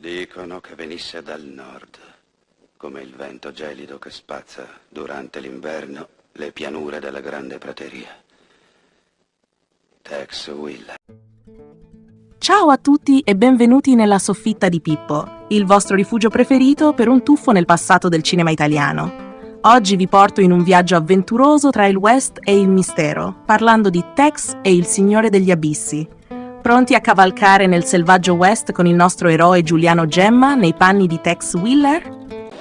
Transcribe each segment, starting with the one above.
Dicono che venisse dal nord, come il vento gelido che spazza durante l'inverno le pianure della grande prateria. Tex Willer. Ciao a tutti e benvenuti nella Soffitta di Pippo, il vostro rifugio preferito per un tuffo nel passato del cinema italiano. Oggi vi porto in un viaggio avventuroso tra il West e il mistero, parlando di Tex e il Signore degli Abissi. Pronti a cavalcare nel selvaggio West con il nostro eroe Giuliano Gemma nei panni di Tex Willer?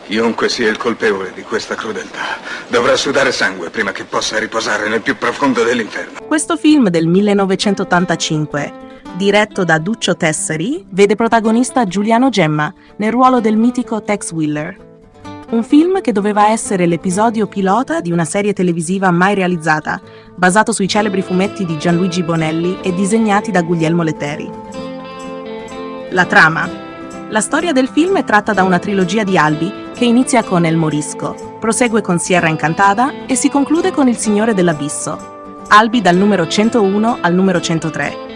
Chiunque sia il colpevole di questa crudeltà dovrà sudare sangue prima che possa riposare nel più profondo dell'inferno. Questo film del 1985, diretto da Duccio Tessari, vede protagonista Giuliano Gemma nel ruolo del mitico Tex Willer. Un film che doveva essere l'episodio pilota di una serie televisiva mai realizzata, basato sui celebri fumetti di Gianluigi Bonelli e disegnati da Guglielmo Letteri. La trama. La storia del film è tratta da una trilogia di albi che inizia con El Morisco, prosegue con Sierra Incantada e si conclude con Il Signore dell'Abisso, albi dal numero 101 al numero 103.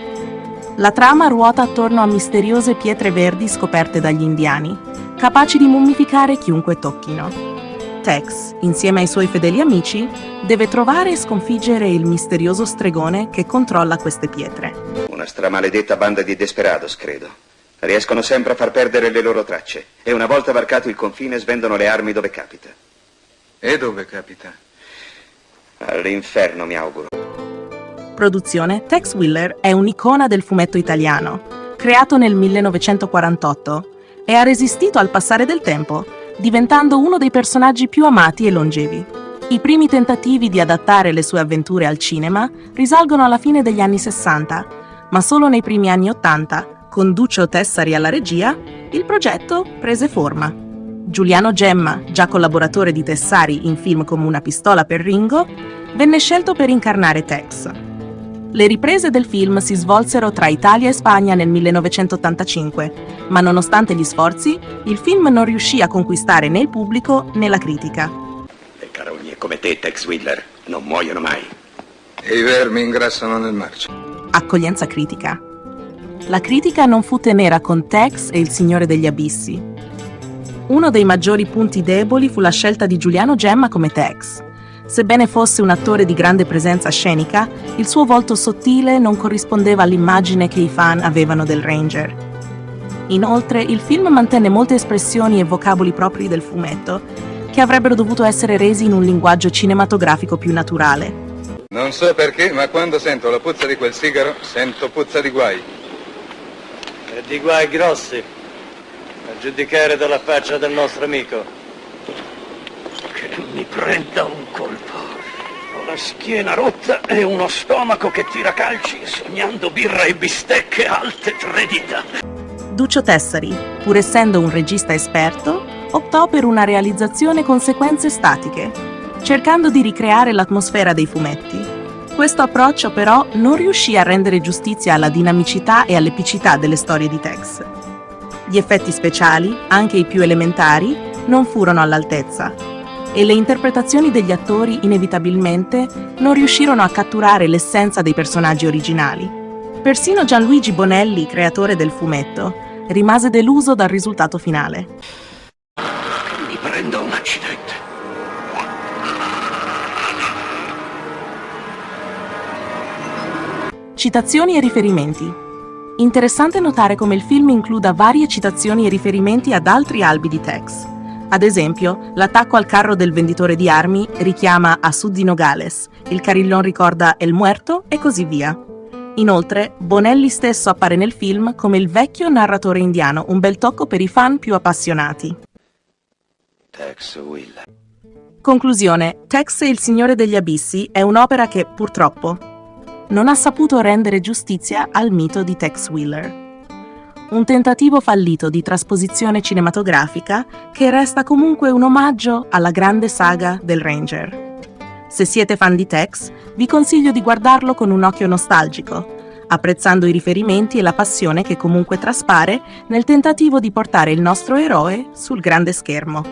La trama ruota attorno a misteriose pietre verdi scoperte dagli indiani, capaci di mummificare chiunque tocchino. Tex, insieme ai suoi fedeli amici, deve trovare e sconfiggere il misterioso stregone che controlla queste pietre. Una stramaledetta banda di desperados, credo. Riescono sempre a far perdere le loro tracce e una volta varcato il confine svendono le armi dove capita. E dove capita? All'inferno, mi auguro. Produzione Tex Willer è un'icona del fumetto italiano, creato nel 1948, e ha resistito al passare del tempo, diventando uno dei personaggi più amati e longevi. I primi tentativi di adattare le sue avventure al cinema risalgono alla fine degli anni 60, ma solo nei primi anni 80, con Duccio Tessari alla regia, il progetto prese forma. Giuliano Gemma, già collaboratore di Tessari in film come Una pistola per Ringo, venne scelto per incarnare Tex. Le riprese del film si svolsero tra Italia e Spagna nel 1985, ma nonostante gli sforzi, il film non riuscì a conquistare né il pubblico né la critica. Le carogne come te, Tex Willer, non muoiono mai. E i vermi ingrassano nel marcio. Accoglienza critica. La critica non fu tenera con Tex e il Signore degli Abissi. Uno dei maggiori punti deboli fu la scelta di Giuliano Gemma come Tex. Sebbene fosse un attore di grande presenza scenica, il suo volto sottile non corrispondeva all'immagine che i fan avevano del Ranger. Inoltre, il film mantenne molte espressioni e vocaboli propri del fumetto, che avrebbero dovuto essere resi in un linguaggio cinematografico più naturale. Non so perché, ma quando sento la puzza di quel sigaro, sento puzza di guai. E di guai grossi, a giudicare dalla faccia del nostro amico. Che mi prenda un colpo. Ho la schiena rotta e uno stomaco che tira calci, sognando birra e bistecche alte 3 dita. Duccio Tessari, pur essendo un regista esperto, optò per una realizzazione con sequenze statiche, cercando di ricreare l'atmosfera dei fumetti. Questo approccio però non riuscì a rendere giustizia alla dinamicità e all'epicità delle storie di Tex. Gli effetti speciali, anche i più elementari, non furono all'altezza, e le interpretazioni degli attori inevitabilmente non riuscirono a catturare l'essenza dei personaggi originali. Persino Gianluigi Bonelli, creatore del fumetto, rimase deluso dal risultato finale. Mi prendo un accidente. Citazioni e riferimenti. Interessante notare come il film includa varie citazioni e riferimenti ad altri albi di Tex. Ad esempio, l'attacco al carro del venditore di armi richiama a Sud di Nogales, il carillon ricorda El Muerto e così via. Inoltre, Bonelli stesso appare nel film come il vecchio narratore indiano, un bel tocco per i fan più appassionati. Tex Willer. Conclusione: Tex e il Signore degli Abissi è un'opera che, purtroppo, non ha saputo rendere giustizia al mito di Tex Willer. Un tentativo fallito di trasposizione cinematografica che resta comunque un omaggio alla grande saga del Ranger. Se siete fan di Tex, vi consiglio di guardarlo con un occhio nostalgico, apprezzando i riferimenti e la passione che comunque traspare nel tentativo di portare il nostro eroe sul grande schermo.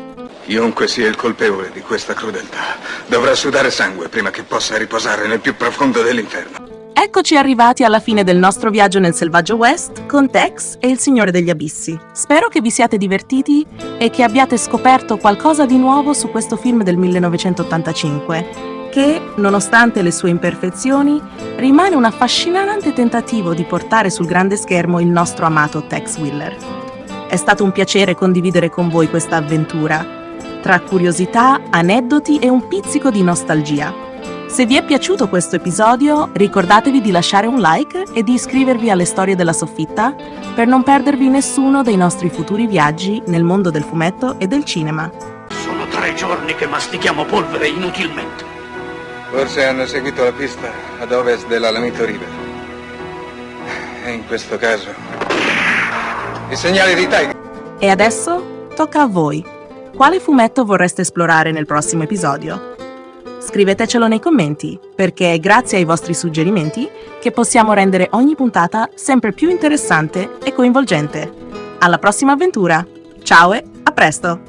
Chiunque sia il colpevole di questa crudeltà dovrà sudare sangue prima che possa riposare nel più profondo dell'inferno. Eccoci arrivati alla fine del nostro viaggio nel selvaggio West con Tex e il Signore degli Abissi. Spero che vi siate divertiti e che abbiate scoperto qualcosa di nuovo su questo film del 1985, che, nonostante le sue imperfezioni, rimane un affascinante tentativo di portare sul grande schermo il nostro amato Tex Willer. È stato un piacere condividere con voi questa avventura, tra curiosità, aneddoti e un pizzico di nostalgia. Se vi è piaciuto questo episodio, ricordatevi di lasciare un like e di iscrivervi alle Storie della Soffitta per non perdervi nessuno dei nostri futuri viaggi nel mondo del fumetto e del cinema. Sono 3 giorni che mastichiamo polvere inutilmente. Forse hanno seguito la pista ad ovest dell'Alamito River. E in questo caso, i segnali di Tiger. E adesso tocca a voi. Quale fumetto vorreste esplorare nel prossimo episodio? Scrivetecelo nei commenti, perché è grazie ai vostri suggerimenti che possiamo rendere ogni puntata sempre più interessante e coinvolgente. Alla prossima avventura! Ciao e a presto!